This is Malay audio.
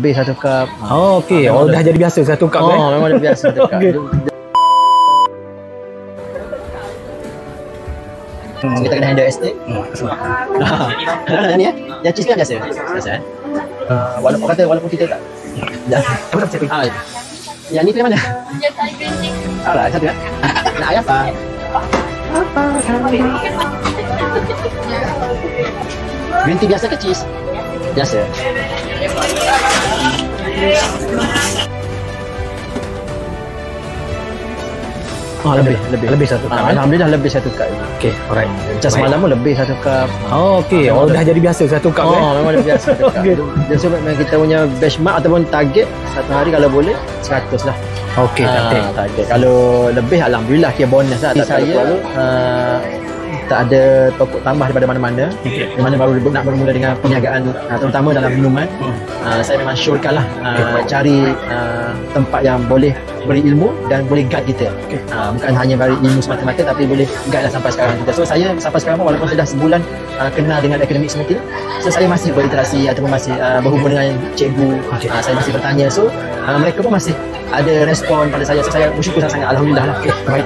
Lebih satu cup. Oh, okey. Oh, dah jadi biasa satu cup Memang dah biasa satu cup. Kita kena handle estate. Ni ya. Yang cheese kan biasa. Walaupun kita tak. Yang ni tu yang mana? Alah, satu kan? Nak ayam apa? Green tea biasa ke cheese? Biasa. Lebih satu cup. Alhamdulillah lebih satu cup. Okey, alright. Macam semalam pun lebih satu cup. Oh, okey. Oh, dah jadi biasa satu cup memang dah biasa satu cup. Jadi so, kita punya benchmark ataupun target satu hari kalau boleh 100 lah. Okey, target. Kalau lebih alhamdulillah kira bonus lah. Saya tak ada tokok tambah daripada mana-mana. Di mana baru nak bermula dengan perniagaan terutama dalam minuman. Saya memang syorkan lah cari tempat yang boleh beri ilmu dan boleh guide kita. Bukan hanya beri ilmu semata-mata tapi boleh guide lah sampai sekarang kita. So saya sampai sekarang pun walaupun saya dah sebulan kenal dengan akademik Smoothie, so saya masih berinteraksi ataupun masih berhubung dengan cikgu. Saya masih bertanya. So mereka pun masih ada respon pada saya. So saya bersyukur sangat-sangat. Alhamdulillah lah. Baik.